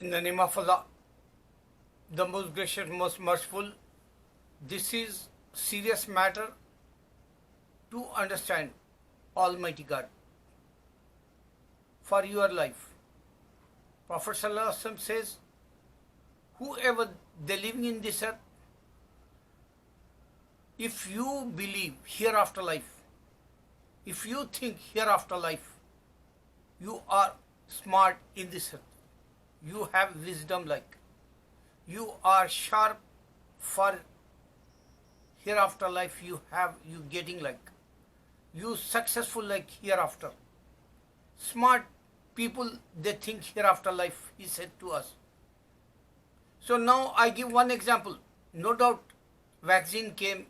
In the name of Allah, the most gracious, most merciful, this is serious matter to understand Almighty God for your life. Prophet Sallallahu Alaihi Wasallam says, whoever they living in this earth, if you believe hereafter life, if you think hereafter life, you are smart in this earth. You have wisdom like. You are sharp for hereafter life, you getting like. You successful like hereafter. Smart people, they think hereafter life, he said to us. So now I give one example. No doubt vaccine came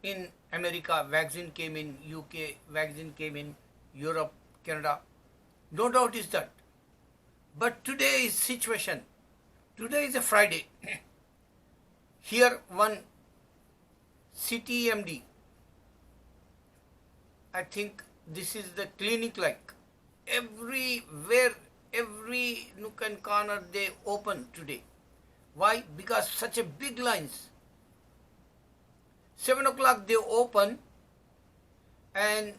in America, vaccine came in UK, vaccine came in Europe, Canada. No doubt is that. But today is situation. Today is a Friday. Here one CTMD. I think this is the clinic like. Everywhere, every nook and corner they open today. Why? Because such a big lines. 7 o'clock they open and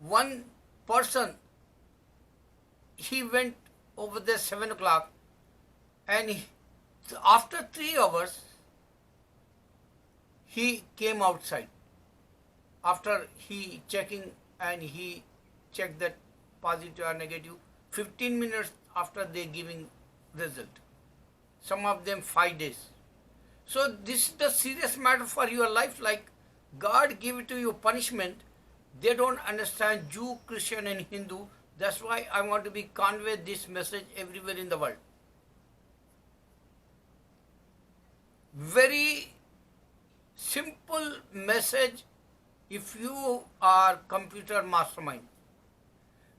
one person, he went over there 7 o'clock and after 3 hours he came outside. After he checking and he checked that positive or negative, 15 minutes after they giving result. Some of them 5 days. So this is the serious matter for your life, like God give it to you punishment. They don't understand Jew, Christian and Hindu. That's why I want to be convey this message everywhere in the world. Very simple message. If you are computer mastermind,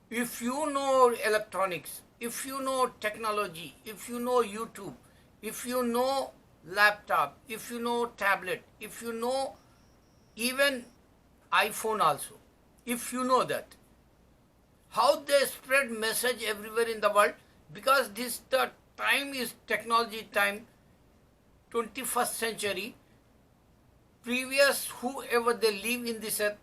if you know electronics, if you know technology, if you know YouTube, if you know laptop, if you know tablet, if you know even iPhone also, if you know that, how they spread message everywhere in the world, because this the time is technology time, 21st century. Previous whoever they live in this earth,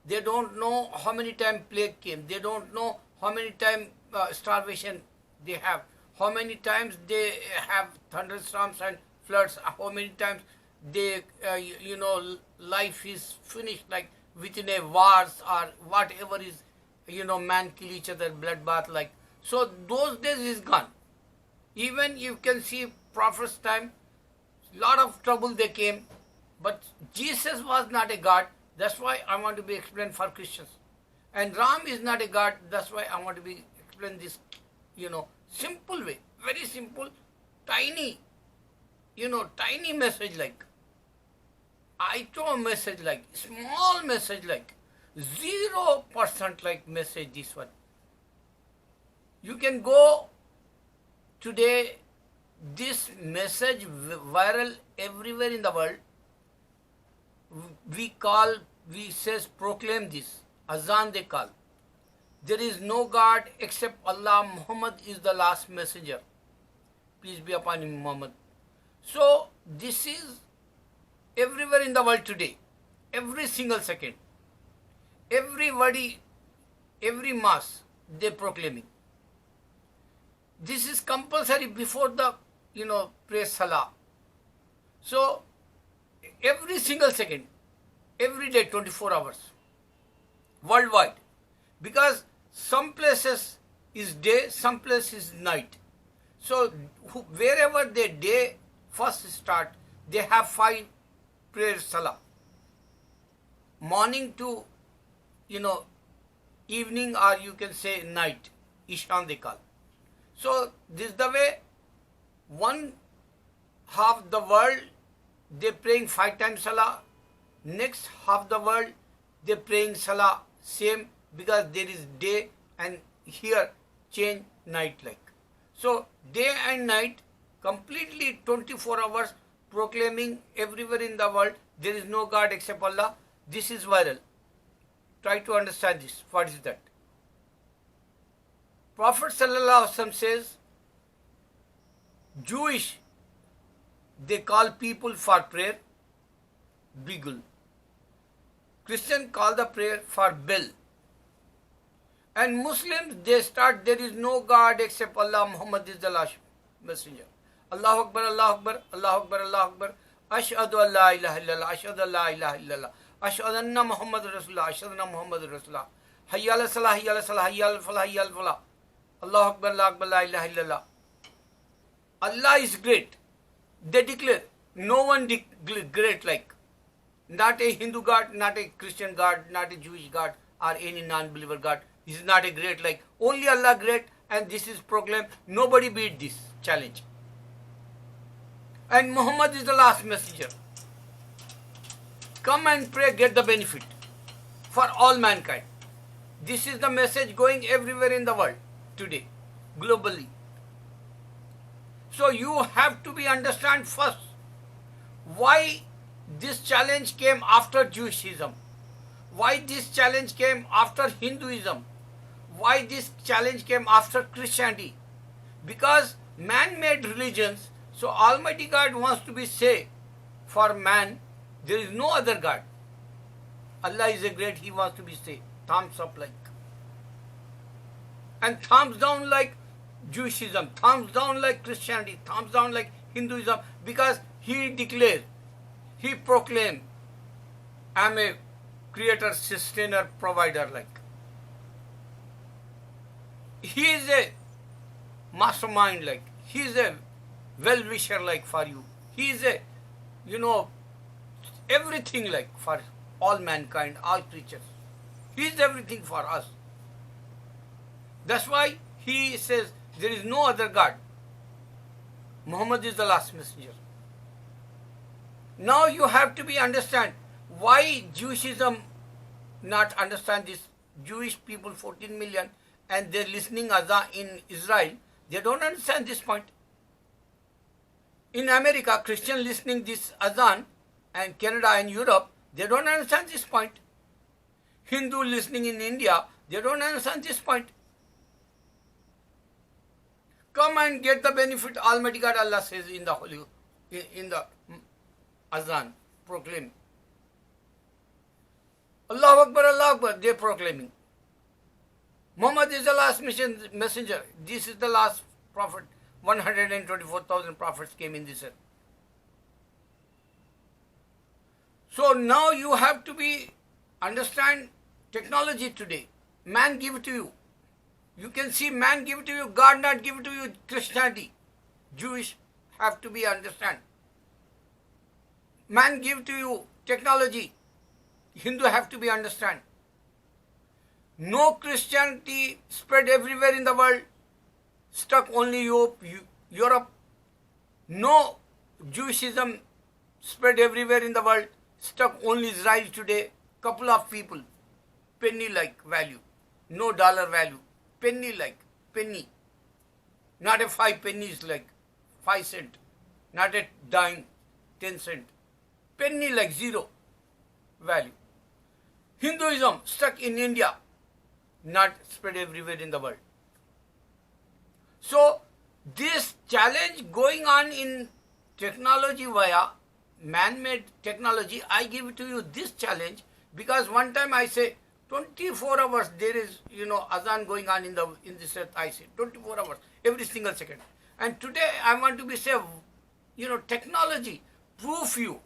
they don't know how many times plague came. They don't know how many times starvation they have. How many times they have thunderstorms and floods. How many times they, life is finished like within a wars or whatever is, man kill each other, bloodbath like. So those days is gone. Even you can see Prophet's time, lot of trouble they came. But Jesus was not a God. That's why I want to be explained for Christians. And Ram is not a God. That's why I want to be explained this, simple way. Very simple, tiny, tiny message like. I throw a message like, small message like, 0% like message this one. You can go today, this message viral everywhere in the world. We says proclaim this, azan they call. There is no God except Allah, Muhammad is the last messenger. Peace be upon him, Muhammad. So this is everywhere in the world today, every single second. Everybody, every mass, they proclaiming. This is compulsory before the, prayer salah. So every single second, every day, 24 hours, worldwide. Because some places is day, some places is night. So wherever the day first start, they have 5 prayer salah. Morning to, evening, or you can say night, Ishan they call. So this is the way one half the world, they praying 5 times salah. Next half the world, they praying salah same, because there is day and here change night like. So day and night completely 24 hours proclaiming everywhere in the world, there is no God except Allah. This is viral. Try to understand this. What is that? Prophet Sallallahu Alaihi Wasallam says, Jewish, they call people for prayer Bigul. Christian call the prayer for Bel. And Muslims, they start, there is no God except Allah, Muhammad is the last messenger. Allahu Akbar, Allahu Akbar, Allahu Akbar, Allahu Akbar. Ashhadu an la ilaha illallah, ashhadu an la ilaha illallah, ashhadu anna Muhammad Rasulullah, ashhadu anna Muhammad Rasulullah. Hayya ala salah, hayya ala salah, hayya ala falah, hayya ala falah. Allahu Akbar, Allahu Akbar, la ilaha illallah. Allah is great. They declare, no one great like. Not a Hindu God, not a Christian God, not a Jewish God, or any non-believer God. He is not a great like. Only Allah great, and this is proclaimed. Nobody beat this challenge. And Muhammad is the last messenger. Come and pray, get the benefit for all mankind. This is the message going everywhere in the world today, globally. So you have to be understand first why this challenge came after Jewishism, why this challenge came after Hinduism, why this challenge came after Christianity. Because man-made religions, so Almighty God wants to be say for man, there is no other God. Allah is a great, He wants to be say, thumbs up like. And thumbs down like Jewishism, thumbs down like Christianity, thumbs down like Hinduism, because He declared, He proclaimed, I am a creator, sustainer, provider like. He is a mastermind like. He is a well-wisher like for you. He is a, everything like for all mankind, all creatures. He is everything for us. That's why He says there is no other God. Muhammad is the last messenger. Now you have to be understand why Jewishism not understand this. Jewish people 14 million and they're listening Azan in Israel. They don't understand this point. In America, Christian listening this Azan and Canada and Europe, they don't understand this point. Hindu listening in India, they don't understand this point. Come and get the benefit. Almighty God Allah says in the Holy, in the Azan, proclaim. Allahu Akbar, Allahu Akbar, they proclaiming. Muhammad is the last messenger. This is the last prophet. 124,000 prophets came in this earth. So now you have to be understand technology today. Man give it to you. You can see man give it to you, God not give it to you, Christianity. Jewish have to be understand. Man give to you technology. Hindu have to be understand. No Christianity spread everywhere in the world. Stuck only Europe. No Jewishism spread everywhere in the world. Stuck only Israel today. Couple of people. Penny like value. No dollar value. Penny like. Penny. Not a 5 pennies like 5 cent. Not a dime, 10 cent. Penny like zero value. Hinduism stuck in India. Not spread everywhere in the world. So, this challenge going on in technology via man-made technology, I give it to you this challenge because one time I say 24 hours there is, Azan going on in this earth, I say 24 hours, every single second. And today I want to be say, technology, proof you.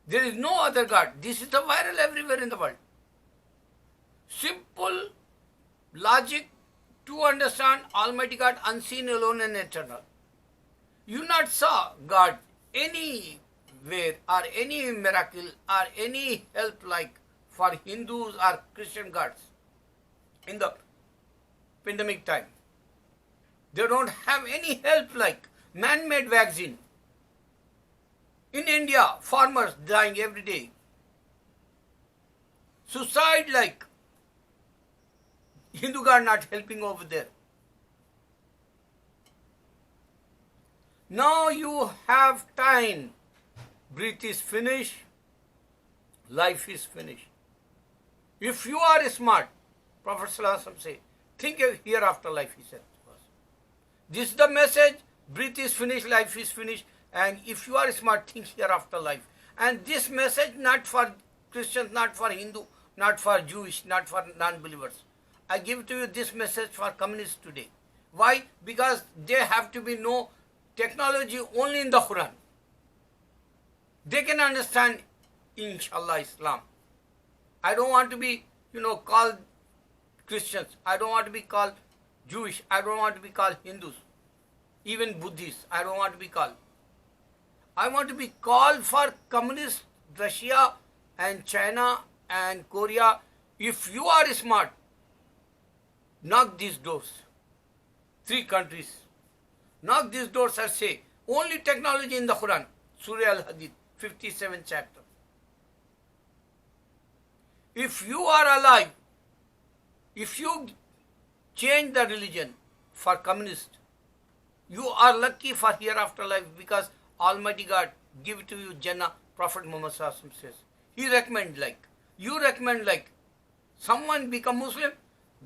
There is no other God. This is the viral everywhere in the world. Simple logic to understand Almighty God, unseen, alone and eternal. You not saw God anywhere or any miracle or any help like for Hindus or Christian gods in the pandemic time. They don't have any help like man-made vaccine. In India, farmers dying every day. Suicide like Hindu God not helping over there. Now you have time. Breath is finished. Life is finished. If you are smart, Prophet ﷺ say, think of hereafter life, he said. This is the message Breath is finished, life is finished, and if you are smart, think hereafter life. And this message not for Christians, not for Hindu, not for Jewish, not for non-believers. I give to you this message for communists today. Why? Because they have to be no technology only in the Quran. They can understand, inshallah, Islam. I don't want to be, called Christians. I don't want to be called Jewish. I don't want to be called Hindus. Even Buddhists. I don't want to be called. I want to be called for communist Russia and China and Korea. If you are smart, knock these doors. 3 countries. Knock these doors and say, only technology in the Quran. Surah Al-Hadid, 57th chapter. If you are alive, if you change the religion for communist, you are lucky for hereafter life because Almighty God give to you Jannah. Prophet Muhammad Sallallahu Alaihi Wasallam says. He recommend like. You recommend like. Someone become Muslim,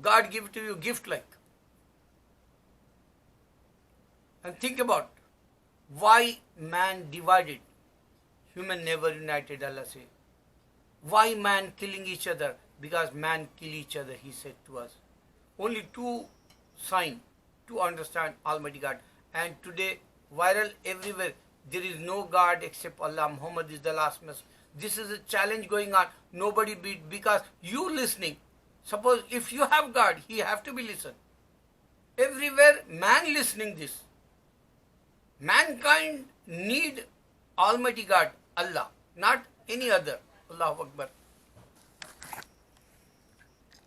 God give to you gift like. And think about why man divided, human never united, Allah said. Why man killing each other? Because man kill each other, he said to us. Only 2 signs to understand Almighty God. And today, viral everywhere, there is no God except Allah. Muhammad is the last message. This is a challenge going on. Nobody beat because you listening. Suppose if you have God, he have to be listened. Everywhere, man listening this. Mankind need Almighty God, Allah, not any other. Allahu Akbar.